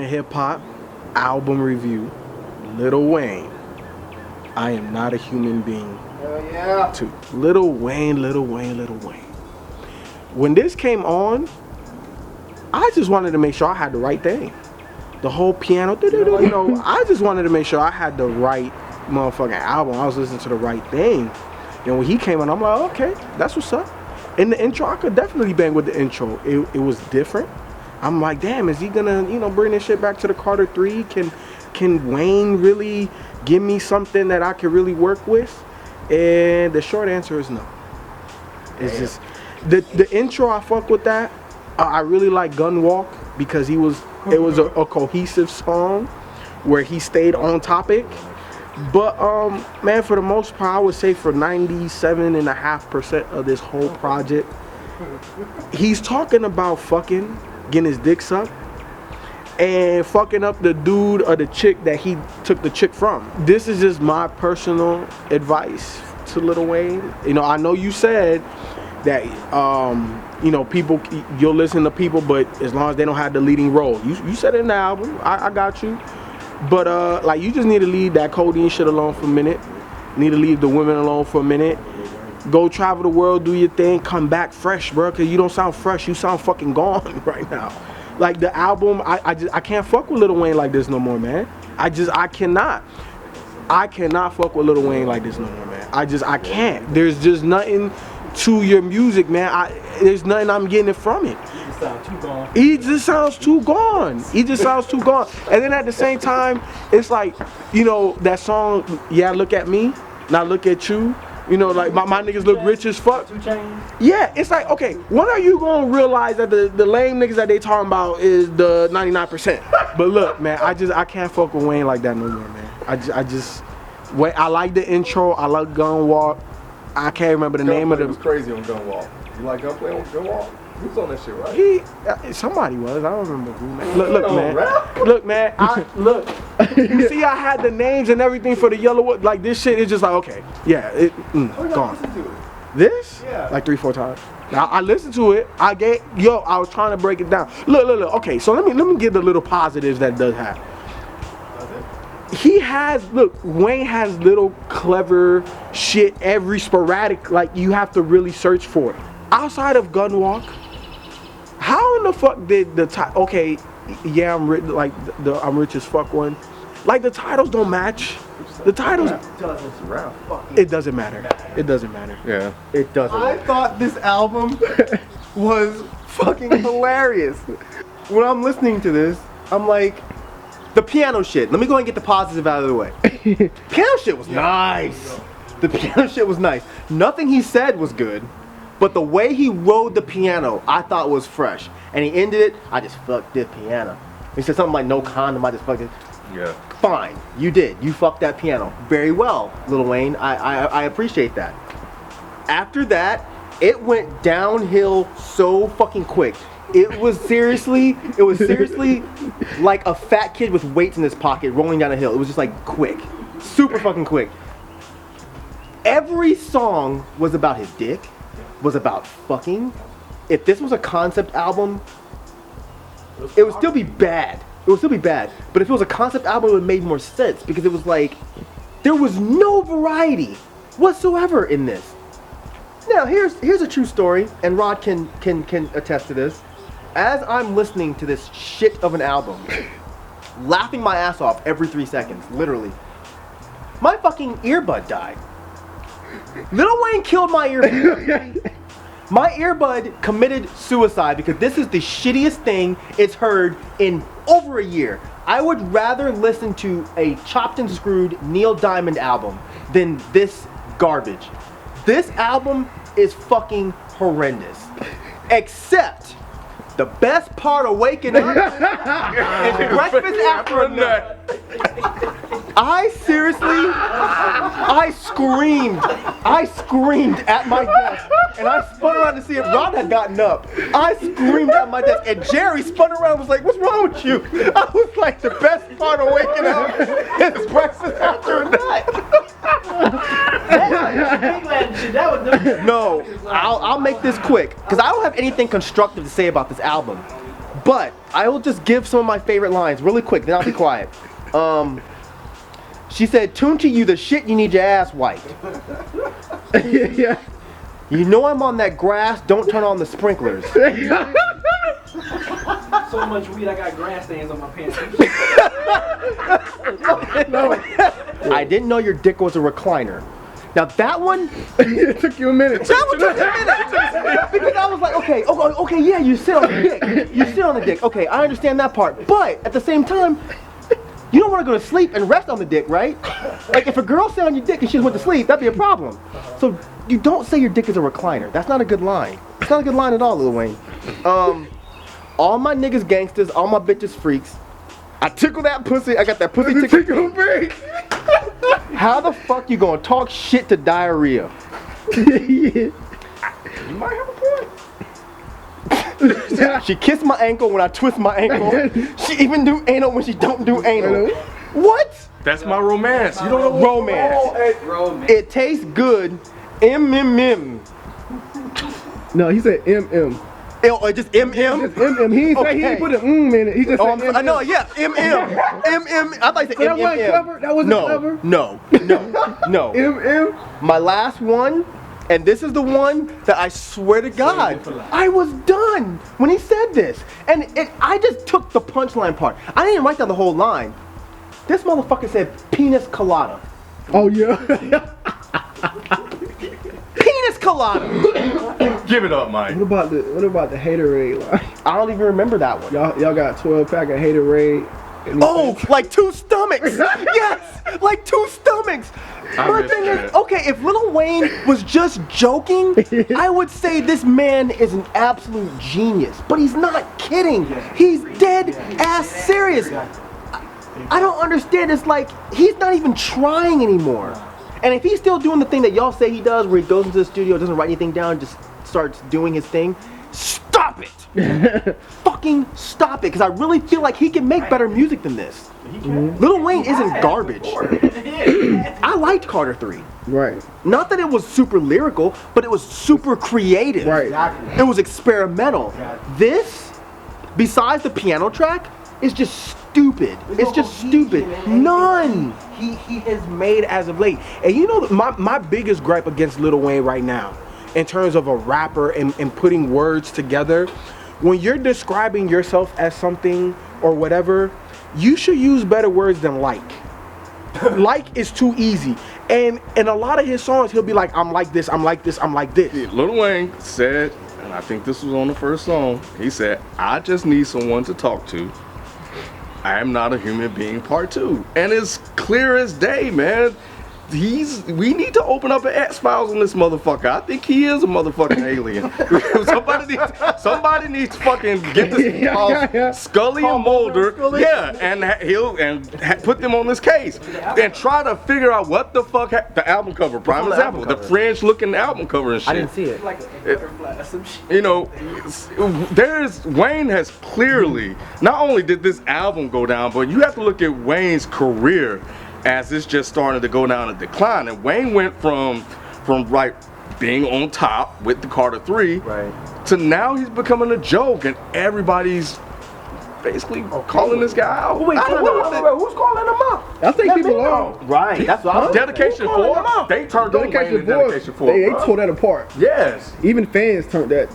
hip hop album review. Lil Wayne. I am not a human being. Hell yeah. Too. Lil Wayne. When this came on, I just wanted to make sure I had the right thing. The whole piano, you know, I just wanted to make sure I had the right motherfucking album. I was listening to the right thing. And when he came on, I'm like, okay, that's what's up. In the intro, I could definitely bang with the intro. It was different. I'm like, damn, is he gonna, you know, bring this shit back to the Carter 3? Can Wayne really give me something that I can really work with? And the short answer is no. It's just the intro. I fuck with that. I really like Gun Walk because it was a cohesive song where he stayed on topic. But man, for the most part, I would say for 97.5% of this whole project, he's talking about fucking, getting his dick sucked, and fucking up the dude or the chick that he took the chick from. This is just my personal advice to Lil Wayne. You know, I know you said that you know, people, you'll listen to people, but as long as they don't have the leading role. You said it in the album, I got you. But like, you just need to leave that codeine shit alone for a minute. Need to leave the women alone for a minute. Go travel the world, do your thing, come back fresh, bro, cause you don't sound fresh, you sound fucking gone right now. Like the album, I can't fuck with Lil Wayne like this no more, man. I cannot fuck with Lil Wayne like this no more, man. I can't. There's just nothing to your music, man. There's nothing I'm getting from it. He just sounds too gone. And then at the same time, it's like, you know, that song, yeah, look at me, now look at you. You know, like my niggas look rich as fuck. Yeah, it's like, okay, when are you gonna realize that the lame niggas that they talking about is the 99%? But look, man, I can't fuck with Wayne like that no more, man. I like the intro, I like Gun Walk. I can't remember the name of the. It was crazy on Gun Walk. You like Gunplay on Gun Walk? He was on that shit, right? Somebody was. I don't remember who, man. Look, man. Look. You see, I had the names and everything for the yellow. Like, this shit is just like, okay, yeah, gone. This? Yeah. Like 3-4 times. Now, I listened to it. I was trying to break it down. Look. Okay, so let me get the little positives that does have. Wayne has little clever shit, every sporadic, like, you have to really search for it. Outside of Gun Walk, how in the fuck did the title, okay, yeah, I'm rich, like the I'm rich as fuck one, like the titles don't match. The titles, it doesn't matter. It doesn't matter. Yeah. It doesn't I matter. thought this album was fucking hilarious. When I'm listening to this, I'm like, the piano shit. Let me go and get the positive out of the way. Piano shit was nice. The piano shit was nice. Nothing he said was good, but the way he rode the piano, I thought was fresh. And he ended it, I just fucked this piano. He said something like, no condom, I just fucked it. Yeah. Fine, you did. You fucked that piano. Very well, Lil Wayne. I appreciate that. After that, it went downhill so fucking quick. It was seriously like a fat kid with weights in his pocket rolling down a hill. It was just like quick. Super fucking quick. Every song was about his dick, was about fucking. If this was a concept album, it would still be bad. But if it was a concept album, it would have made more sense, because it was like, there was no variety whatsoever in this. Now, here's a true story, and Rod can attest to this. As I'm listening to this shit of an album, laughing my ass off every 3 seconds, literally, my fucking earbud died. Lil Wayne killed my earbud. My earbud committed suicide because this is the shittiest thing it's heard in over a year. I would rather listen to a chopped and screwed Neil Diamond album than this garbage. This album is fucking horrendous. Except the best part of waking up is breakfast after a nut. I screamed at my desk, and I spun around to see if Rod had gotten up. I screamed at my desk, and Jerry spun around and was like, "What's wrong with you?" I was like, the best part of waking up is breakfast after a nut. No, I'll make this quick, because I don't have anything constructive to say about this album. But I will just give some of my favorite lines really quick, then I'll be quiet. She said, "Tunchi, you the shit, you need your ass wiped." Yeah. You know I'm on that grass, don't turn on the sprinklers. So much weed, I got grass stains on my pants. I didn't know your dick was a recliner. Now that one, It took you a minute. that one took a minute. Because I was like, okay, yeah, you sit on the dick. You sit on the dick. Okay, I understand that part. But at the same time, you don't want to go to sleep and rest on the dick, right? Like if a girl sat on your dick and she just went to sleep, that'd be a problem. So you don't say your dick is a recliner. That's not a good line. It's not a good line at all, Lil Wayne. All my niggas gangsters, all my bitches freaks. I tickle that pussy. I got that pussy tickle. How the fuck you gonna talk shit to diarrhea? You might have a point. She kissed my ankle when I twist my ankle. She even do anal when she don't do anal. What? That's my romance. You don't know Romance. Romance. It tastes good. M. No, he said MM. Or just M. Just MM. He didn't say he didn't put an in it. He just said I know, yeah, M. I thought you said So that wasn't clever? That wasn't clever? No. MM. My last one, and this is the one that I swear to God, I was done when he said this. And I just took the punchline part. I didn't write down the whole line. This motherfucker said penis colada. Oh yeah. Penis colada. Give it up, Mike. What about the haterade line? I don't even remember that one. Y'all got 12-pack of haterade. Oh, like two stomachs. Yes, like two stomachs. My missed thing is, that. okay, if Lil Wayne was just joking, I would say this man is an absolute genius. But he's not kidding. He's dead ass serious. I don't understand. It's like he's not even trying anymore. And if he's still doing the thing that y'all say he does, where he goes into the studio, doesn't write anything down, just starts doing his thing, stop it. Fucking stop it, because I really feel like he can make better music than this. Lil Wayne isn't garbage. I liked Carter 3. Right. Not that it was super lyrical, but it was super creative. Right. It was experimental. This, besides the piano track, is just stupid. It's just stupid. None. He has made as of late. And you know my biggest gripe against Lil Wayne right now, in terms of a rapper and putting words together, when you're describing yourself as something or whatever, you should use better words than like. Like is too easy. And in a lot of his songs, he'll be like, I'm like this, I'm like this, I'm like this. Lil Wayne said, and I think this was on the first song, he said, I just need someone to talk to. I am not a human being, part 2. And it's clear as day, man. We need to open up an X-Files on this motherfucker. I think he is a motherfucking alien. somebody needs to fucking get this Scully and Mulder, and put them on this case and try to figure out what the fuck the album cover. Prime example, the French-looking album cover and shit. I didn't see it. Like a butterfly or some shit. You know, Wayne has clearly, not only did this album go down, but you have to look at Wayne's career as it's just starting to go down a decline. And Wayne went from like being on top with the Carter 3 to now he's becoming a joke and everybody's basically calling this guy out. Wait, who's calling him out? I think people are. Right, that's what I was Dedication 4, they turned on Wayne in Dedication 4. They tore that apart. Yes. Even fans tore that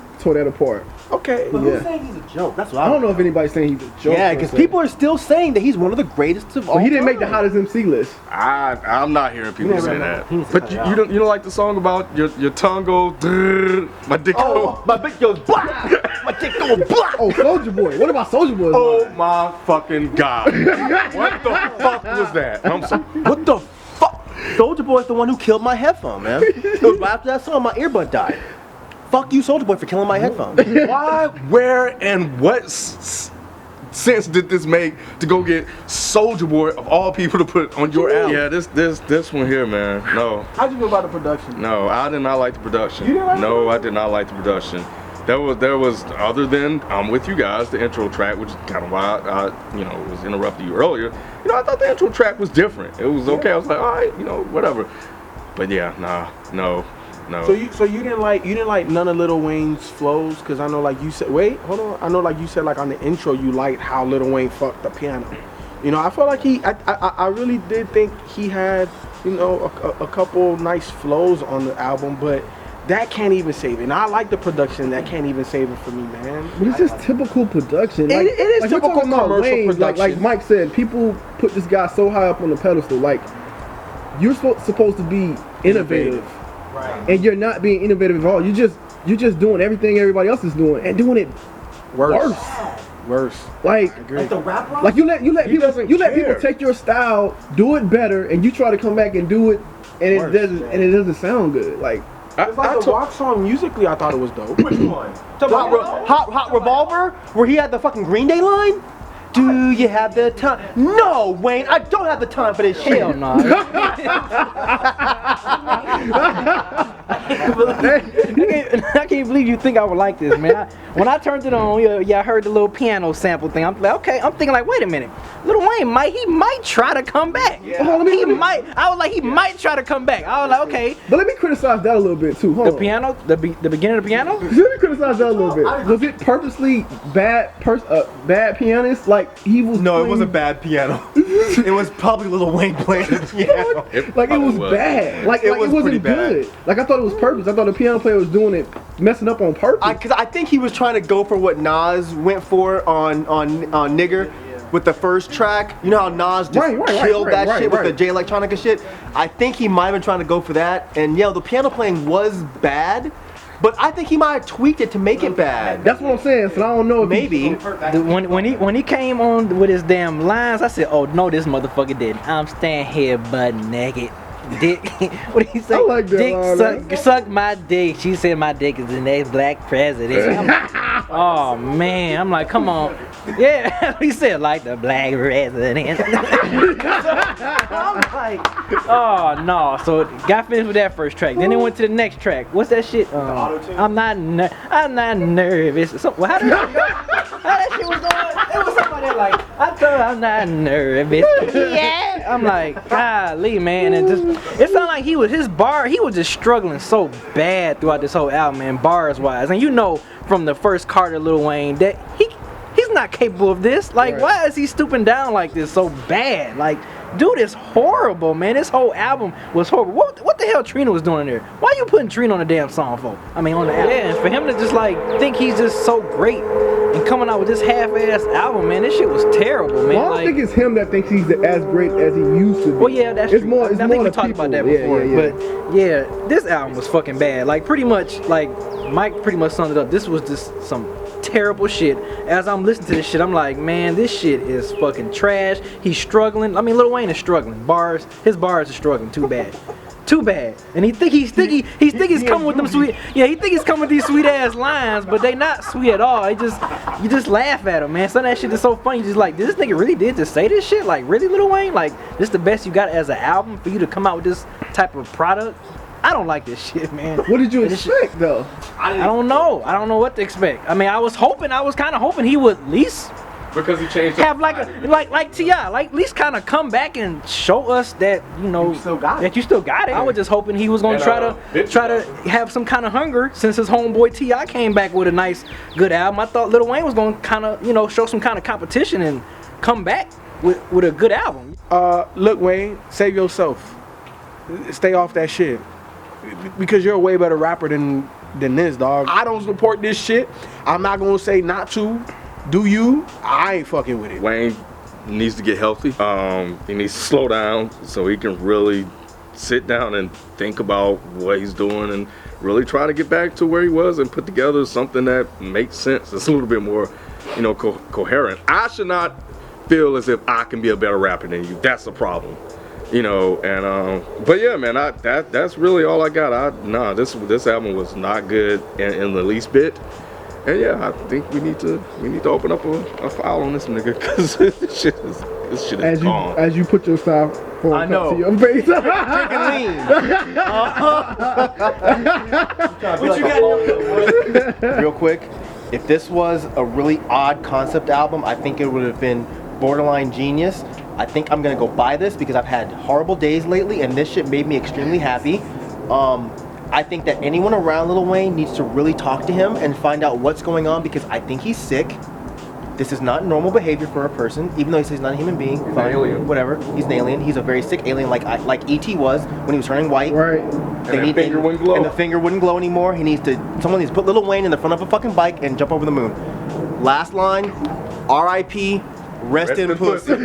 apart. Okay. But Yeah. who's saying he's a joke? That's what I don't know if anybody's saying he's a joke. Yeah, because people are still saying that he's one of the greatest of all. But he didn't make the time. hottest MC list. I'm not hearing people say that. He needs to But cut you it out. don't like the song about your tongue go, my dick go. Oh, my bitch goes blah. My dick goes blah. Oh, Soldier Boy. What about Soldier Boy? Oh my fucking God. What the fuck was that? I'm sorry. What the fuck? Soulja Boy's the one who killed my headphone, man. It was right after that song, my earbud died. Fuck you, Soulja Boy, for killing my headphone. Why, where, and what sense did this make to go get Soulja Boy of all people to put on your album? Yeah, this one here, man. No, How'd you feel about the production? no, I did not like the production. You didn't like No, I did not like the production. There was other than I'm with you guys, the intro track, which is kind of why I was interrupting you earlier. I thought the intro track was different. It was okay. I was like, all right, whatever. But yeah, no. No. So you didn't like none of Lil Wayne's flows, because I know like you said, wait, hold on, I know like you said like on the intro you liked how Lil Wayne fucked the piano. You know, I felt like I really did think he had, you know, a couple nice flows on the album, but that can't even save it. And I like the production. That can't even save it for me, man. But it's just typical production. It is we're typical talking about commercial Wayne, production. Like Mike said, people put this guy so high up on the pedestal. Like, you're supposed to be innovative. Right. And you're not being innovative at all. You're just doing everything everybody else is doing and doing it worse. Like the rap rock? you let people doesn't people care. take your style, do it better, and you try to come back and do it, and Worse. it doesn't sound good. Like, It's like the rock song musically, I thought it was dope. Which one? Hot Revolver, where he had the fucking Green Day line. Do you have the time? No, Wayne, I don't have the time for this shit. Hell no. I can't believe you think I would like this, man. When I turned it on, I heard the little piano sample thing. I'm like, okay, I'm thinking like, wait a minute, Lil Wayne might try to come back. I was like, he might try to come back. I was like, okay. but let me criticize that a little bit too. Hold The on. piano, the beginning of the piano. Let me criticize that a little bit. Was it purposely bad pianist? Like he was. No, it playing- wasn't bad piano. It was probably Lil Wayne playing the piano. Like it was probably bad. Like It it was pretty wasn't bad. good. Like I thought it was purpose. I thought the piano player was doing it, messing up on purpose. Because I think he was trying to go for what Nas went for on Nigger with the first track. You know how Nas just killed that shit with the J Electronica shit? I think he might have been trying to go for that. And yeah, the piano playing was bad, but I think he might have tweaked it to make it bad. That's what I'm saying. So I don't know if Maybe. When he came on with his damn lines, I said, oh no, this motherfucker didn't. I'm standing here butt naked. Dick, what did he say? I like that Dick line, suck my dick. She said my dick is the next black president. I'm like, oh man, I'm like, come on. Yeah, he said like the black president. I'm like, oh no. So got finished with that first track. Then it went to the next track. What's that shit? I'm not nervous. So, how did that go? How that shit was going? It was somebody like, I told her I'm not nervous. Yeah. I'm like, golly, man. And just it sounded like he was just struggling so bad throughout this whole album, man, bars wise. And you know from the first Carter Lil Wayne that he's not capable of this. Like, why is he stooping down like this so bad? Like, dude is horrible, man. This whole album was horrible. What the hell Trina was doing in there? Why you putting Trina on the damn song for? I mean, on the album. Yeah, and for him to just like think he's just so great and coming out with this half-ass album, man, this shit was terrible, man. Well, I don't think it's him that thinks he's as great as he used to be. Well, yeah, that's it's true. more. It's I more think we the talked people. about that before. Yeah. But yeah, this album was fucking bad. Like, pretty much, like Mike pretty much summed it up. This was just some terrible shit. As I'm listening to this shit, I'm like, man, this shit is fucking trash. He's struggling. I mean, Lil Wayne is struggling. His bars are struggling. Too bad. And he's coming with them sweet. Yeah, he think he's coming with these sweet ass lines, but they not sweet at all. You just laugh at him, man. Some of that shit is so funny. You just like, this nigga really did just say this shit? Like, really, Lil Wayne? Like, this the best you got as an album for you to come out with this type of product? I don't like this shit, man. What did you expect, though? I don't know. I don't know what to expect. I mean, I was kind of hoping he would at least Because he changed have like T.I., like at least kind of come back and show us that, you know, You still got it. that you still got it. I was just hoping he was gonna And, try to bitch. have some kind of hunger since his homeboy T.I. came back with a nice, good album. I thought Lil Wayne was gonna kind of, you know, show some kind of competition and come back with a good album. Look, Wayne, save yourself. Stay off that shit. Because you're a way better rapper than this, dog. I don't support this shit. I'm not gonna say not to. Do you? I ain't fucking with it. Wayne needs to get healthy. He needs to slow down so he can really sit down and think about what he's doing and really try to get back to where he was and put together something that makes sense. It's a little bit more, you know, coherent. I should not feel as if I can be a better rapper than you. That's the problem. You know, and but yeah, man, that's really all I got. This album was not good in the least bit. And yeah, I think we need to open up a file on this nigga because this shit is gone. As you put your style for I know. to your face. Take it lean. What you got in your Real quick, if this was a really odd concept album, I think it would have been borderline genius. I think I'm gonna go buy this because I've had horrible days lately, and this shit made me extremely happy. I think that anyone around Lil Wayne needs to really talk to him and find out what's going on, because I think he's sick. This is not normal behavior for a person, even though he says he's not a human being. He's an alien. Whatever. He's an alien. He's a very sick alien, like E.T. was when he was turning white. Right. And the finger wouldn't glow. And the finger wouldn't glow anymore. Someone needs to put Lil Wayne in the front of a fucking bike and jump over the moon. Last line, R.I.P. Rest in pussy.